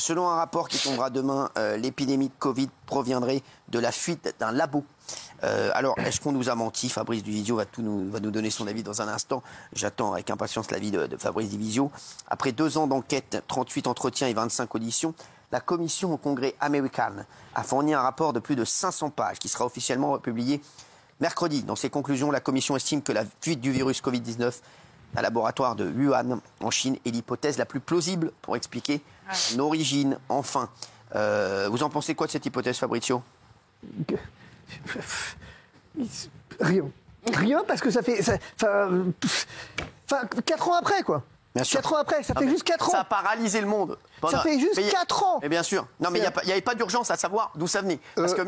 selon un rapport qui tombera demain, l'épidémie de Covid proviendrait de la fuite d'un labo. Alors, est-ce qu'on nous a menti? Fabrice Divisio va nous donner son avis dans un instant. J'attends avec impatience l'avis de Fabrice Divisio. Après 2 ans d'enquête, 38 entretiens et 25 auditions, la commission au Congrès américain a fourni un rapport de plus de 500 pages qui sera officiellement publié mercredi. Dans ses conclusions, la commission estime que la fuite du virus Covid-19 d'un laboratoire de Wuhan en Chine est l'hypothèse la plus plausible pour expliquer son origine. Enfin, vous en pensez quoi de cette hypothèse, Fabrizio? Rien, parce que ça fait... 4 ans après, quoi. Bien sûr. 4 ans après, ça fait juste 4 ans. Ça a paralysé le monde. Ça fait juste 4 ans. Mais bien sûr. Non, mais il n'y avait pas d'urgence à savoir d'où ça venait. Parce que,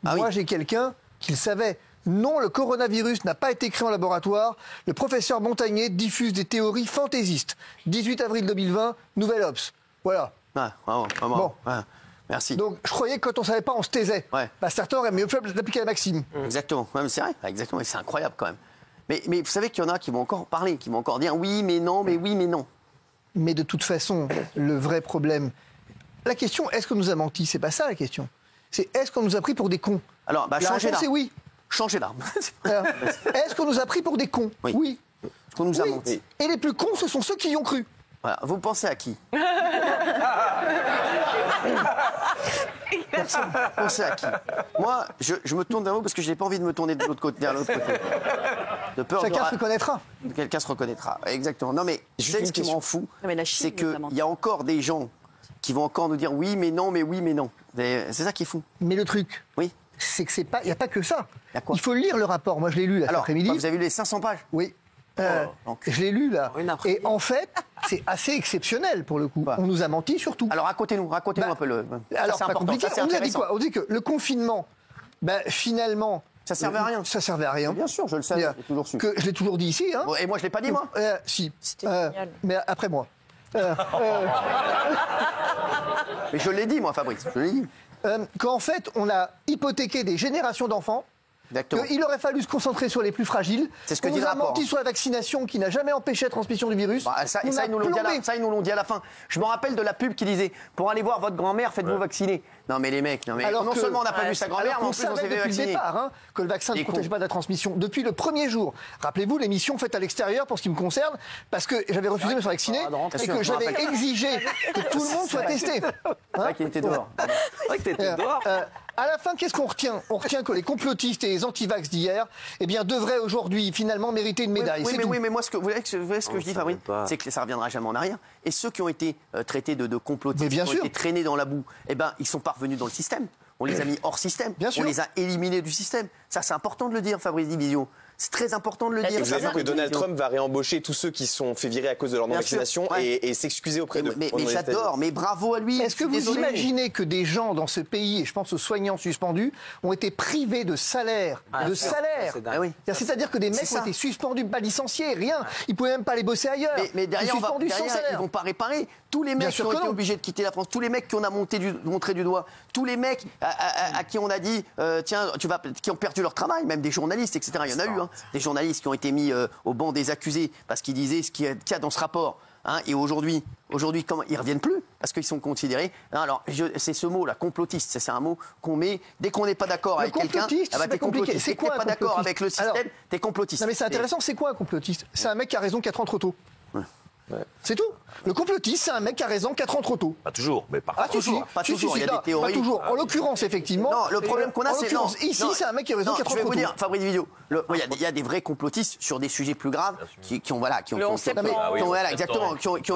moi, j'ai quelqu'un qui le savait. Non, le coronavirus n'a pas été créé en laboratoire. Le professeur Montagnier diffuse des théories fantaisistes. 18 avril 2020, Nouvelle Obs. Voilà. Bon. Ouais. Merci. Donc, je croyais que quand on ne savait pas, on se taisait. Ouais. Certains auraient mieux fait d'appliquer la maxime. Exactement. Ouais, c'est vrai. Exactement. C'est incroyable quand même. Mais vous savez qu'il y en a qui vont encore parler, qui vont encore dire oui, mais non, mais oui, mais non. Mais de toute façon, le vrai problème... La question, est-ce qu'on nous a menti? C'est pas ça la question. C'est est-ce qu'on nous a pris pour des cons? Alors, changez là. C'est oui. Changez d'arme. Est-ce qu'on nous a pris pour des cons? Oui. Est-ce qu'on nous a menti? Et les plus cons, ce sont ceux qui y ont cru. Voilà. Vous pensez à qui? Personne. Pensez à qui? Moi, je me tourne vers vous parce que je n'ai pas envie de me tourner de l'autre côté, vers l'autre côté. De peur Chacun se reconnaîtra. Quelqu'un se reconnaîtra. Exactement. Non, mais je sais ce qui m'en fout. C'est qu'il y a encore des gens qui vont encore nous dire oui, mais non, mais oui, mais non. C'est ça qui est fou. Mais le truc, oui, c'est que il n'y a pas que ça. Il faut lire le rapport. Moi, je l'ai lu cet après-midi. Vous avez lu les 500 pages? Oui. Je l'ai lu là. Et en fait, c'est assez exceptionnel pour le coup. On nous a menti surtout. Alors racontez-nous un peu le. Alors c'est pas compliqué. On nous a dit quoi? On dit que le confinement, finalement. Ça servait à rien. Ça servait à rien. Bien sûr, je le savais. Je l'ai toujours dit ici. Hein. Et moi, je l'ai pas dit moi. Si. Mais après moi. Mais je l'ai dit moi, Fabrice. Je l'ai dit. Qu'en fait, on a hypothéqué des générations d'enfants. Il aurait fallu se concentrer sur les plus fragiles. C'est ce que on dit nous le a rapport. menti sur la vaccination qui n'a jamais empêché la transmission du virus. Ça, ils nous l'ont dit à la fin. Je me rappelle de la pub qui disait pour aller voir votre grand-mère, faites-vous vacciner. Non mais les mecs, non seulement on n'a pas vu sa grand-mère, mais en plus on s'est fait vacciner. Depuis le départ que le vaccin ne protège pas de la transmission. Depuis le premier jour. Rappelez-vous l'émission faite à l'extérieur pour ce qui me concerne, parce que j'avais refusé de me faire vacciner et que j'avais exigé que tout le monde soit testé. C'est vrai qu'il était dehors. C'est vrai que t'étais dehors. À la fin, qu'est-ce qu'on retient? On retient que les complotistes et les anti-vax d'hier, devraient aujourd'hui finalement mériter une médaille. Oui, mais moi, vous voyez ce que je dis, Fabrice, c'est que ça reviendra jamais en arrière. Et ceux qui ont été traités de complotistes, qui ont été traînés dans la boue, ils sont parvenus dans le système. On les a mis hors système. On les a éliminés du système. Ça, c'est important de le dire, Fabrice Divisio. C'est très important de le dire. Vous avez vu que Donald Trump va réembaucher tous ceux qui sont fait virer à cause de leur non-vaccination et s'excuser auprès d'eux. Mais j'adore, mais bravo à lui. Est-ce que vous imaginez que des gens dans ce pays, et je pense aux soignants suspendus, ont été privés de salaire? C'est-à-dire que des mecs ont été suspendus, pas licenciés, rien. Ils ne pouvaient même pas aller bosser ailleurs. Mais derrière, ils ne vont pas réparer. Tous les mecs qui ont été obligés de quitter la France, tous les mecs qu'on a montré du doigt, tous les mecs à qui on a dit, tiens, qui ont perdu leur travail, même des journalistes, etc. Il y en a eu, des journalistes qui ont été mis au banc des accusés parce qu'ils disaient ce qu'il y a dans ce rapport. Et aujourd'hui, comment ils reviennent plus parce qu'ils sont considérés. Alors, c'est ce mot-là, complotiste. C'est un mot qu'on met dès qu'on n'est pas d'accord avec quelqu'un. T'es complotiste. Dès que t'es pas d'accord avec le système, t'es complotiste. Non, mais c'est intéressant. C'est quoi un complotiste? C'est un mec qui a raison 4 ans trop tôt. C'est tout. Le complotiste, c'est un mec qui a raison 4 ans trop tôt. Pas toujours, mais parfois. Pas toujours, il y a des théories. Pas toujours. En l'occurrence, effectivement. Non, le problème qu'on a, c'est... Ici, c'est un mec qui a raison 4 ans trop tôt. Je vais vous dire, Fabrice Divisio, il y a des vrais complotistes sur des sujets plus graves qui ont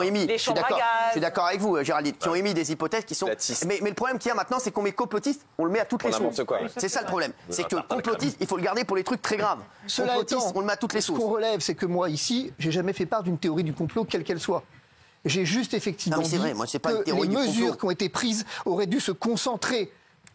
émis... Je suis d'accord avec vous, Géraldine, qui ont émis des hypothèses qui sont... Mais le problème qu'il y a maintenant, c'est qu'on met complotiste, on le met à toutes les sauces. C'est ça le problème. C'est que complotiste, il faut le garder pour les trucs très graves. Complotiste, on le met à toutes les sauces. Ce qu'on relève, c'est que moi, ici, j'ai jamais fait part d'une théorie du complot, quelle qu'elle soit. J'ai juste effectivement dit que les mesures qui ont été prises auraient dû se concentrer.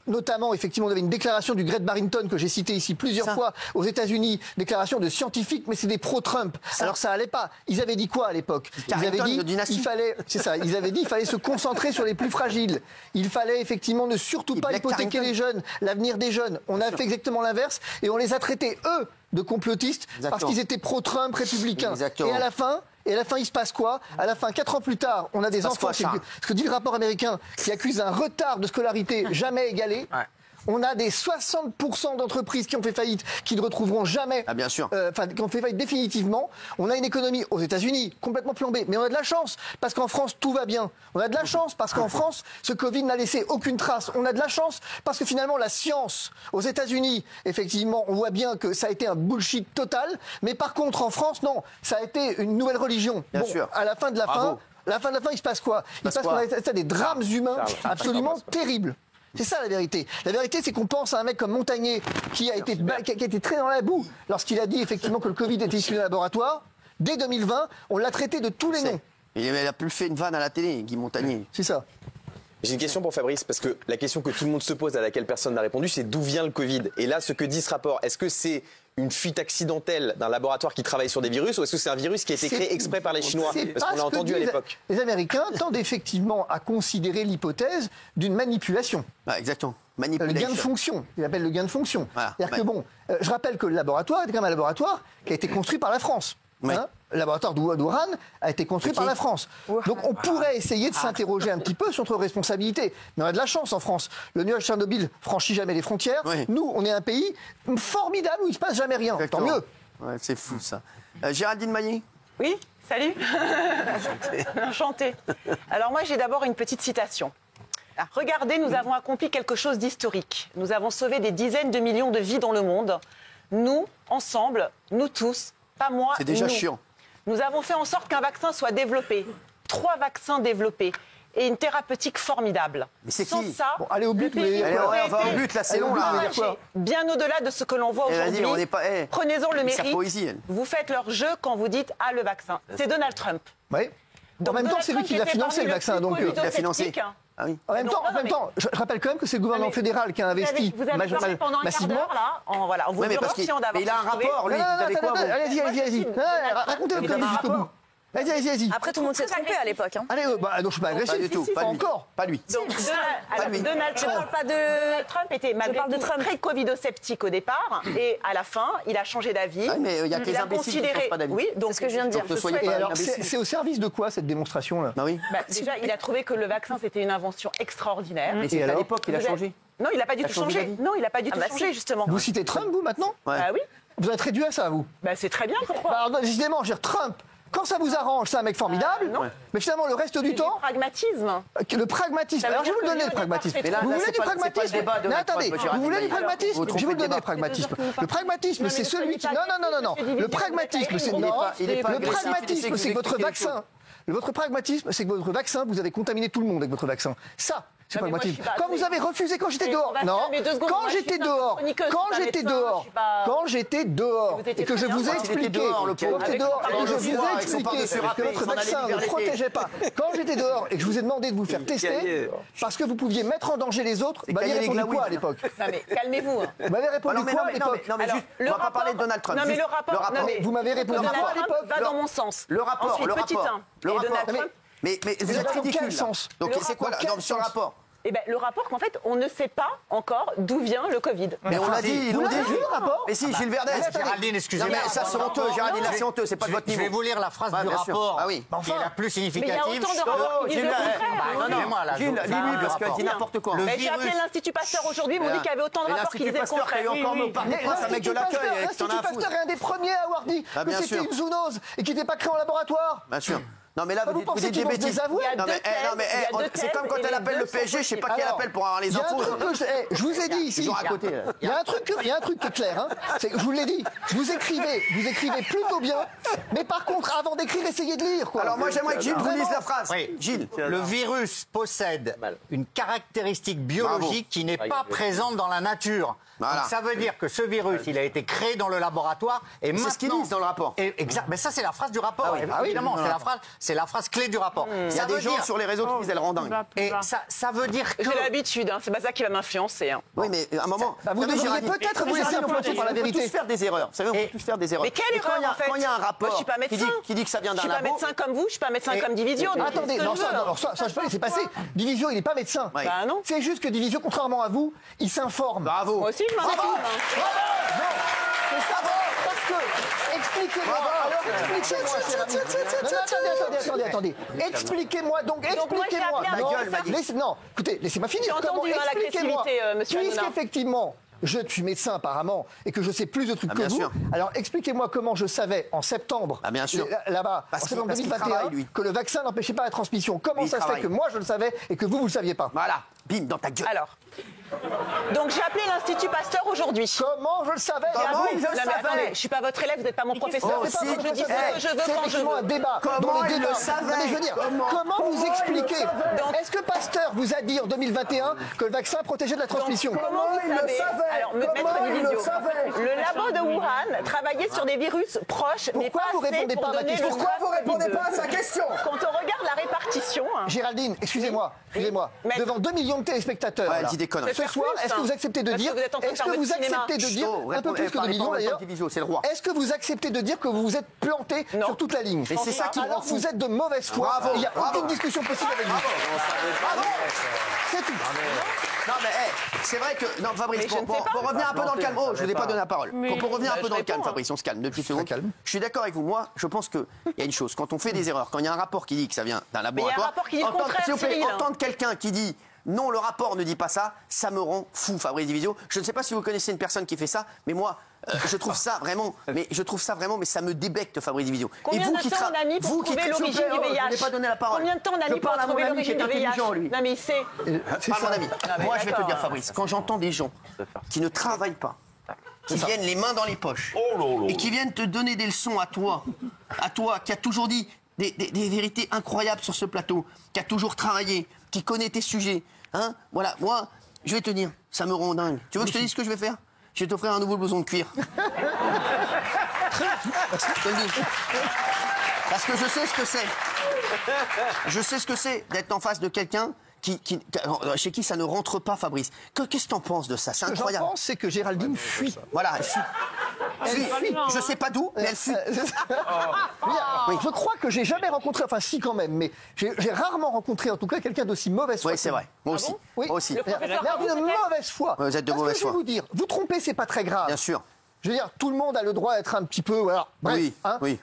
Notamment, effectivement, on avait une déclaration du Greg Barrington que j'ai cité ici plusieurs fois aux États-Unis, déclaration de scientifiques, mais c'est des pro-Trump. Alors ça allait pas. Ils avaient dit quoi à l'époque? Ils avaient dit ils avaient dit il fallait se concentrer sur les plus fragiles. Il fallait effectivement ne surtout pas hypothéquer les jeunes, l'avenir des jeunes. On a fait exactement l'inverse et on les a traités eux de complotistes parce qu'ils étaient pro-Trump républicains. Et à la fin, Et à la fin, il se passe quoi? À la fin, 4 ans plus tard, on a des enfants, ce que dit le rapport américain, qui accuse un retard de scolarité jamais égalé. Ouais. On a des 60% d'entreprises qui ont fait faillite, qui ne retrouveront jamais, qui ont fait faillite définitivement. On a une économie aux États-Unis complètement plombée, mais on a de la chance parce qu'en France tout va bien. On a de la chance parce qu'en France ce Covid n'a laissé aucune trace. On a de la chance parce que finalement la science aux États-Unis, effectivement, on voit bien que ça a été un bullshit total. Mais par contre en France, non, ça a été une nouvelle religion. Bien sûr. À la fin de la fin, il se passe quoi? Il se passe qu'on a des drames humains absolument terribles. C'est ça la vérité. La vérité, c'est qu'on pense à un mec comme Montagnier qui a été traîné dans la boue lorsqu'il a dit effectivement que le Covid était issu d'un laboratoire. Dès 2020, on l'a traité de tous les noms. Il a plus fait une vanne à la télé, Guy Montagnier. C'est ça. J'ai une question pour Fabrice, parce que la question que tout le monde se pose, à laquelle personne n'a répondu, c'est d'où vient le Covid? Et là, ce que dit ce rapport, est-ce que c'est une fuite accidentelle d'un laboratoire qui travaille sur des virus, ou est-ce que c'est un virus qui a été créé exprès par les Chinois? Parce qu'on l'a entendu à l'époque. Les Américains tendent effectivement à considérer l'hypothèse d'une manipulation. Exactement. Le gain de fonction. Ils appellent le gain de fonction. C'est-à-dire que je rappelle que le laboratoire était quand même un laboratoire qui a été construit par la France. Oui. Le laboratoire d'Ouran a été construit par la France. Donc on pourrait essayer de s'interroger un petit peu sur notre responsabilité. Mais on a de la chance en France. Le nuage Tchernobyl franchit jamais les frontières. Oui. Nous, on est un pays formidable où il ne se passe jamais rien. Exactement. Tant mieux. Ouais, c'est fou ça. Géraldine Maillet? Oui, salut. Enchantée. Alors moi j'ai d'abord une petite citation. Regardez, nous avons accompli quelque chose d'historique. Nous avons sauvé des dizaines de millions de vies dans le monde. Nous, ensemble, nous tous, pas moi, c'est déjà chiant. Nous avons fait en sorte qu'un vaccin soit développé. 3 vaccins développés. Et une thérapeutique formidable. Mais c'est sans qui? ça, bon, allez au but, on va au but, là, c'est long. Bien au-delà de ce que l'on voit aujourd'hui. Prenez-en le mérite. Vous faites leur jeu quand vous dites « Ah, le vaccin ». C'est Donald Trump. Oui. En même temps, c'est lui qui l'a financé, le vaccin. Donc, il l'a financé. Ah oui. En même temps, je rappelle quand même que c'est le gouvernement fédéral qui a investi massivement. Mais il a un rapport, lui. Allez-y. Racontez-le comme jusqu'au bout. Vas-y. Après, tout le monde s'est trompé à l'époque. Allez, donc je suis pas agressif. Pas du tout. Pas encore. Pas lui. Donald Trump était malgré tout très covido-sceptique au départ. Et à la fin, il a changé d'avis. Mais il y a que les imbéciles qui changent pas d'avis. Oui, donc c'est ce que je viens de dire. C'est au service de quoi, cette démonstration-là? Déjà, il a trouvé que le vaccin, c'était une invention extraordinaire. Mais c'est à l'époque qu'il a changé. Non, il n'a pas du tout changé. Non, il n'a pas du tout changé, justement. Vous citez Trump, vous, maintenant? Ah oui. Vous êtes réduit à ça, vous? C'est très bien, pourquoi? Décidément, je veux dire, Trump, quand ça vous arrange, c'est un mec formidable. Mais finalement, le reste du temps... Le pragmatisme. Le pragmatisme. Alors, je vais vous le donner, le pragmatisme. Vous voulez du pragmatisme? Mais attendez, vous voulez du pragmatisme? Je vais vous le donner, le pragmatisme. Le pragmatisme, c'est celui qui... Non. Le pragmatisme, c'est... Non, le pragmatisme, c'est que votre vaccin... Votre pragmatisme, c'est que votre vaccin, vous avez contaminé tout le monde avec votre vaccin. Ça, c'est pragmatisme. Quand vous avez refusé, quand j'étais dehors, quand j'étais dehors, et que je vous ai expliqué, que votre vaccin ne protégeait pas, quand j'étais dehors et que je vous ai demandé de vous faire tester, parce que vous pouviez mettre en danger les autres, vous m'avez répondu quoi à l'époque? Non mais calmez-vous. Vous m'avez répondu quoi à l'époque? Non mais juste, on va pas parler de Donald Trump. Non mais le rapport, vous m'avez répondu quoi à l'époque? Va dans mon sens. Le rapport, Mais vous êtes ridicule. Quel sens? Donc c'est quoi sur le rapport? Le rapport qu'en fait, on ne sait pas encore d'où vient le Covid. Mais on l'a dit, vous l'avez vu le rapport? Mais si, Gilles Verdez. Géraldine, excusez-moi. Mais ça c'est honteux, Géraldine, là c'est honteux, c'est pas de votre niveau. Je vais vous lire la phrase du rapport qui est la plus significative. Mais il y a autant de rapports qui disent le contraire. Gilles, lis-lui parce qu'elle dit n'importe quoi. J'ai appelé l'Institut Pasteur aujourd'hui, ils m'ont dit qu'il y avait autant de rapports qui disaient le contraire. L'Institut Pasteur est un des premiers à avoir dit que c'était une zoonose et qu'il n'était pas créé en laboratoire. Bien sûr. Non mais là vous dites des bêtises. C'est comme quand elle appelle le PSG, je sais pas qui elle appelle pour avoir les infos. Je vous ai dit ici. Il y a un truc qui est clair. Je vous l'ai dit. Vous écrivez plutôt bien, mais par contre avant d'écrire, essayez de lire. Alors moi j'aimerais que Gilles vous lise la phrase. Gilles. Le virus possède une caractéristique biologique qui n'est pas présente dans la nature. Donc, ça veut dire que ce virus, il a été créé dans le laboratoire et maintenant... C'est ce qu'ils disent dans le rapport. Exact. Mais ça, c'est la phrase du rapport. Évidemment, c'est la phrase clé du rapport. Il y a des gens sur les réseaux qui disent elle rend dingue. Et ça veut dire que... J'ai l'habitude, c'est pas ça qui va m'influencer. Oui, mais à un moment... Vous devriez peut-être vous laisser influencer par la vérité. On peut tous faire des erreurs. Vous savez, on peut tous faire des erreurs. Mais quelle erreur, en fait? Quand il y a un rapport qui dit que ça vient d'un labo... Je suis pas médecin comme vous, je suis pas médecin comme Divisio. Attendez, non, ça je peux laisser passer. Divisio, il n'est pas médecin. Bah non. C'est juste que Divisio, contrairement à vous, il s'informe. Bravo. Moi aussi, je m'informe. Bravo! Expliquez-moi. Alors, expliquez-moi. Attendez. Expliquez-moi donc. Expliquez-moi. Non, écoutez, laissez-moi finir. Expliquez-moi. Puisqu'effectivement, je suis médecin apparemment et que je sais plus de trucs que vous. Sûr. Alors expliquez-moi comment je savais en septembre, là-bas, en septembre 2021, que le vaccin n'empêchait pas la transmission. Comment ça se fait que moi je le savais et que vous le saviez pas? Voilà, bim, dans ta gueule. Alors, donc j'ai appelé l'Institut Pasteur aujourd'hui. Comment je le savais? Attendez, je suis pas votre élève, vous n'êtes pas mon professeur. C'est effectivement un débat. Comment il le savait? Je veux dire, comment vous expliquez? Est-ce que Pasteur vous a dit en 2021 que le vaccin protégeait de la transmission? Comment vous savez? Alors, maître Divisio, le labo de Wuhan travaillait sur des virus proches, mais pas vous répondez pas à ma question? Pourquoi vous répondez pas à sa question? Quand on regarde la répartition... Géraldine, excusez-moi, devant 2 millions de téléspectateurs, elle dit des conneries. ce soir, est-ce que vous acceptez de dire, un peu plus que 2 millions d'ailleurs, c'est le roi. est-ce que vous acceptez de dire que vous vous êtes planté sur toute la ligne? Mais c'est ça qui me rend fou. Vous êtes de mauvaise foi, il n'y a aucune discussion possible avec vous. C'est tout. Non mais c'est vrai que... Non Fabrice, pour revenir un peu dans le calme... Oh, je vous ai pas donné la parole. Pour revenir un peu dans le calme, Fabrice, on se calme, 2 petites secondes. Je suis d'accord avec vous. Moi, je pense qu'il y a une chose. Quand on fait des erreurs, quand il y a un rapport qui dit que ça vient d'un laboratoire... s'il vous plaît, entendre quelqu'un qui dit... Non, le rapport ne dit pas ça, ça me rend fou, Fabrice Divisio. Je ne sais pas si vous connaissez une personne qui fait ça, mais moi, je trouve ça vraiment, mais ça me débecte, Fabrice Divisio. Combien de temps on a mis pour trouver l'origine du VIH? Je n'ai pas donné la parole. Combien de temps on a mis pour trouver l'origine du VIH? Non mais c'est... Pas mon ami. Moi, je vais te dire, Fabrice, quand j'entends des gens qui ne travaillent pas, qui viennent les mains dans les poches, et qui viennent te donner des leçons à toi qui a toujours dit des vérités incroyables sur ce plateau, qui a toujours travaillé, qui connaît tes sujets, hein, voilà, moi, je vais te dire, ça me rend dingue. Tu veux que je te dise ce que je vais faire? Je vais t'offrir un nouveau blouson de cuir. Je te le dis. Parce que je sais ce que c'est. Je sais ce que c'est d'être en face de quelqu'un chez qui ça ne rentre pas, Fabrice. Qu'est-ce que t'en penses de ça? C'est incroyable. Ce que j'en pense, c'est que Géraldine fuit. Voilà, elle fuit. Je sais pas d'où, mais elle fuit. Oui. Je crois que j'ai jamais rencontré, enfin si quand même, mais j'ai rarement rencontré en tout cas quelqu'un d'aussi mauvaise foi. Oui, c'est vrai. Moi aussi. Oui. Moi aussi. D'une mauvaise foi. Vous êtes de mauvaise foi. Je vais vous dire, vous tromper, c'est pas très grave. Bien sûr. Je veux dire, tout le monde a le droit d'être un petit peu... Voilà. Bref,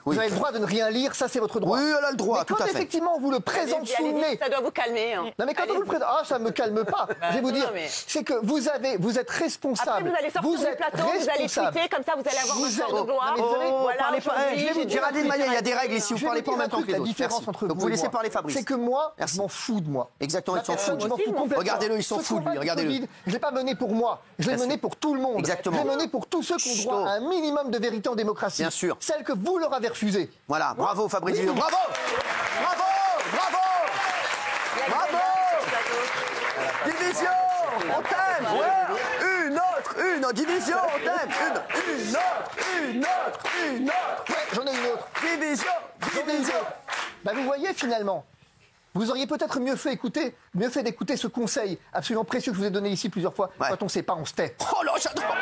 vous avez le droit de ne rien lire, ça c'est votre droit. Oui, elle a le droit, mais tout à fait. Quand effectivement on vous le présente sous le nez... Ça doit vous calmer. Hein. Non mais quand on vous le présente... Ah, ça me calme pas. Je vais vous dire, c'est que vous êtes responsable. Après vous allez sortir du plateau, vous allez tweeter, comme ça vous allez avoir votre de gloire. Parlez pas. Géraldine Maillet, il y a des règles ici, vous parlez pas en même temps que les autres. La différence entre vous laissez parler Fabrice. C'est que moi, je m'en fous de moi. Exactement, ils s'en foutent. Je m'en fous complètement. Regardez-le, ils s'en foutent, lui, regardez-le. Je l'ai pas mené pour moi, je l'ai mené pour tout le monde. Exactement. Je l'ai mené pour tous ceux qui ont droit à un minimum de vérité en démocratie. Bien sûr. Celle que vous leur avez refusée. Voilà, bravo Fabrice Divisio. Bravo. Division, on t'aime. Une autre, Division, on t'aime. Une autre. Ouais, j'en ai une autre. Division. Bah vous voyez finalement. Vous auriez peut-être mieux fait d'écouter ce conseil absolument précieux que je vous ai donné ici plusieurs fois. Ouais. Quand on ne sait pas, on se tait. Oh là, j'adore.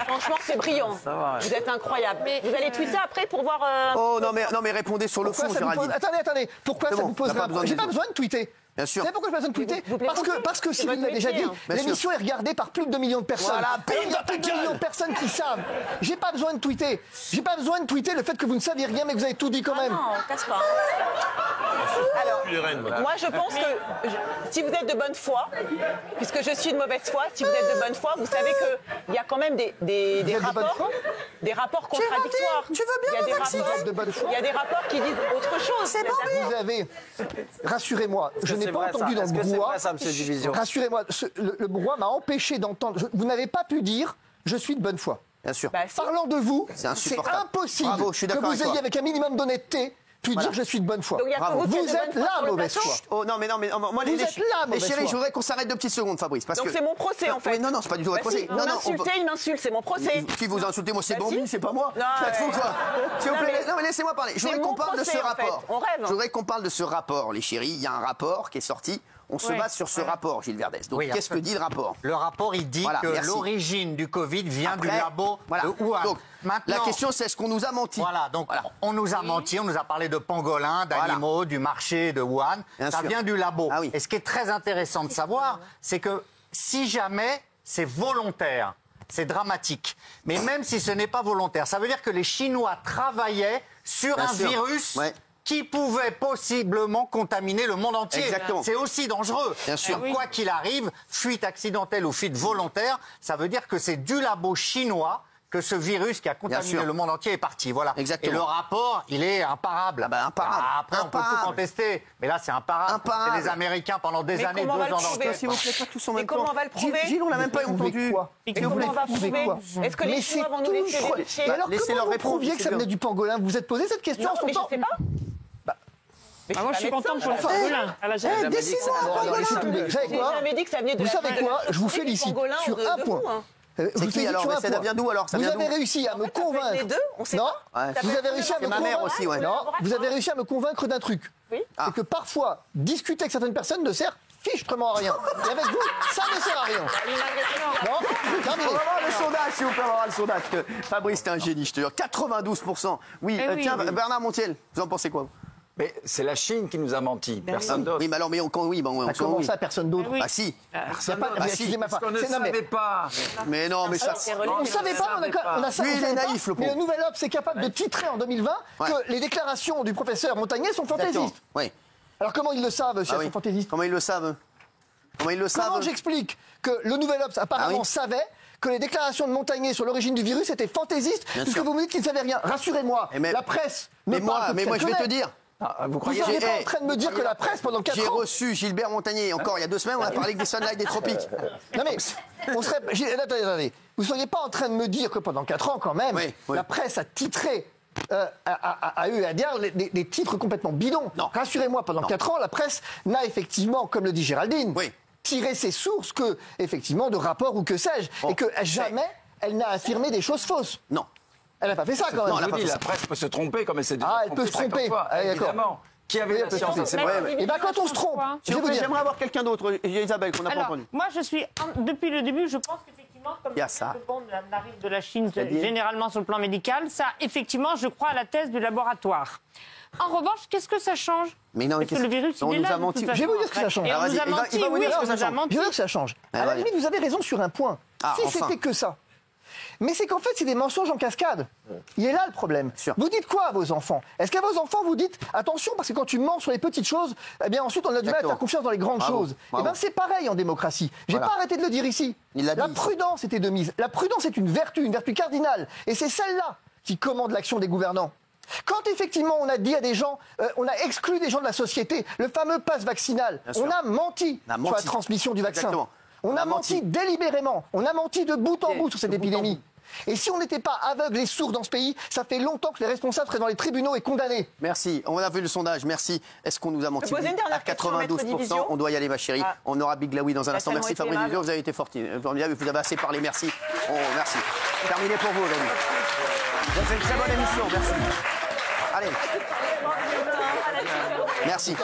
Franchement, c'est brillant. Vous êtes incroyable. Mais vous allez tweeter après pour voir. Oh non mais répondez sur le fond, Géraldine. Attendez. Pourquoi ça vous poserait un... J'ai pas besoin de tweeter. Bien sûr. Vous savez pourquoi je n'ai pas besoin de tweeter? Parce que Sylvie l'a déjà dit, l'émission est regardée par plus de 2 millions de personnes. Voilà, il y a plus de 2 millions de personnes qui savent. J'ai pas besoin de tweeter. J'ai pas besoin de tweeter le fait que vous ne saviez rien mais que vous avez tout dit quand même. Non, casse pas. Alors, moi je pense que si vous êtes de bonne foi, puisque je suis de mauvaise foi, si vous êtes de bonne foi, vous savez qu'il y a quand même des rapports contradictoires. Tu veux bien me vacciner? Il y a des rapports qui disent autre chose. C'est bon. Vous avez, rassurez-moi, je n'ai pas entendu dans le brouhaha. Rassurez-moi, le brouhaha m'a empêché d'entendre. Vous n'avez pas pu dire je suis de bonne foi. Bien sûr. Parlant de vous, c'est impossible que vous ayez avec un minimum d'honnêteté pu dire je suis de bonne foi. Vous êtes la mauvaise foi. Oh non mais moi vous êtes la mauvaise foi. Chérie, je voudrais qu'on s'arrête 2 petites secondes, Fabrice. Donc c'est mon procès en fait. Non, c'est pas du tout votre procès. Non, il m'insulte, c'est mon procès. Qui vous insultez? Moi c'est Bambi, c'est pas moi. Faites-vous quoi? S'il vous plaît, non mais laissez-moi parler. Je voudrais qu'on parle de ce rapport. On rêve. Je voudrais qu'on parle de ce rapport, les chéris. Il y a un rapport qui est sorti. On se base sur ce rapport, Gilles Verdez. Donc, qu'est-ce que dit le rapport? Le rapport, il dit que l'origine du Covid vient du labo de Wuhan. Donc, la question, c'est est-ce qu'on nous a menti? On nous a menti, on nous a parlé de pangolins, d'animaux, du marché de Wuhan. Ça vient du labo. Et ce qui est très intéressant de savoir, c'est que si jamais c'est volontaire. C'est dramatique. Mais même si ce n'est pas volontaire, ça veut dire que les Chinois travaillaient sur un virus qui pouvait possiblement contaminer le monde entier. C'est aussi dangereux. Bien sûr. Quoi qu'il arrive, fuite accidentelle ou fuite volontaire, ça veut dire que c'est du labo chinois que ce virus qui a contaminé le monde entier est parti. Voilà. Exactement. Et le rapport, il est imparable. Imparable. Après, on peut tout contester, mais là, c'est imparable. C'est les Américains pendant des années, 2 ans dans le s'il vous plaît, pas tous en même temps. Comment on va le prouver? Gilles, on l'a même pas entendu. Et comment on va prouver? Est-ce que les Chinois vont nous laisser vérifier? Alors, comment vous prouviez que ça venait du pangolin? Vous vous êtes posé cette question en son temps? Je sais pas. Moi, je suis contente pour le pangolin. Décidez-moi un pangolin. Vous savez quoi? Vous savez quoi? Je vous félicite sur un point. C'est qui alors? Mais ça vient d'où alors? Vous avez réussi à me convaincre. Les deux, on sait pas. Vous avez réussi à me ma mère convaincre. aussi, ouais. Non, vous avez réussi à me convaincre d'un truc. Oui. C'est que parfois, discuter avec certaines personnes ne sert fichtrement à rien. Et avec vous, ça ne sert à rien. Non, terminé. On va voir le sondage, s'il vous plaît, on va voir le sondage. Que Fabrice, t'es un génie, je te jure. 92%. Oui, tiens, Bernard Montiel, vous en pensez quoi? Mais c'est la Chine qui nous a menti, personne d'autre. Oui, mais alors, Comment ça, personne d'autre? Ah si. Excusez-moi pas. On ne savait pas. Mais non, mais ça. On ne savait pas, on a ça. Lui, il est naïf, le Mais pauvre. le Nouvel Obs est capable de titrer en 2020 que les déclarations du professeur Montagnier sont fantaisistes. Oui. Alors comment ils le savent si elles sont fantaisistes? Comment ils le savent? Comment j'explique que le Nouvel Obs apparemment savait que les déclarations de Montagnier sur l'origine du virus étaient fantaisistes, puisque vous me dites qu'ils ne savaient rien? Rassurez-moi, la presse ne parle que de mais moi, je vais te dire. Vous n'êtes pas en train de me dire que la presse, pendant 4 ans... J'ai reçu Gilbert Montagnier, encore il y a 2 semaines, on a parlé des Sunlight des Tropiques. Non mais, attendez. Vous ne seriez pas en train de me dire que pendant 4 ans, quand même, la presse a titré, a eu à dire des titres complètement bidons. Non. Rassurez-moi, pendant 4 ans, la presse n'a effectivement, comme le dit Géraldine, tiré ses sources que, effectivement, de rapports ou que sais-je, et que jamais elle n'a affirmé des choses fausses. Non. Elle n'a pas fait ça quand même. Non, la presse peut se tromper comme elle s'est déjà elle peut se tromper. Évidemment. Qui avait la science? Et bien quand on se trompe, j'aimerais avoir quelqu'un d'autre, Isabelle, qu'on n'a pas entendu. Moi, je suis, depuis le début, je pense qu'effectivement, comme le monde arrive de la Chine, généralement sur le plan médical, ça, effectivement, je crois à la thèse du laboratoire. En revanche, qu'est-ce que ça change? Mais non, parce que le virus, il est là. Je vais vous dire ce que ça change. Et on nous a menti, oui, on nous a menti. Je veux dire que ça change. À la limite, vous avez raison sur un point. Si c'était que ça. Mais c'est qu'en fait, c'est des mensonges en cascade. Il est là le problème. Vous dites quoi à vos enfants? Est-ce qu'à vos enfants, vous dites attention, parce que quand tu mens sur les petites choses, eh bien ensuite on a du mal à faire confiance dans les grandes choses. Eh bien c'est pareil en démocratie. J'ai pas arrêté de le dire ici. La prudence était de mise. La prudence est une vertu cardinale. Et c'est celle-là qui commande l'action des gouvernants. Quand effectivement on a dit à des gens, on a exclu des gens de la société, le fameux pass vaccinal, on a menti sur la transmission du vaccin. Exactement. On a menti délibérément, on a menti de bout en bout sur cette épidémie. Et si on n'était pas aveugles et sourds dans ce pays, ça fait longtemps que les responsables seraient dans les tribunaux et condamnés. Merci, on a vu le sondage, merci. Est-ce qu'on nous a menti? À 92%, on doit y aller, ma chérie. On aura Big Laoui dans un instant. Merci Fabrice Division, vous avez été formidable, vous avez assez parlé, merci. Merci. Terminé pour vous aujourd'hui. Vous avez fait une très bonne émission, merci. Allez. Merci.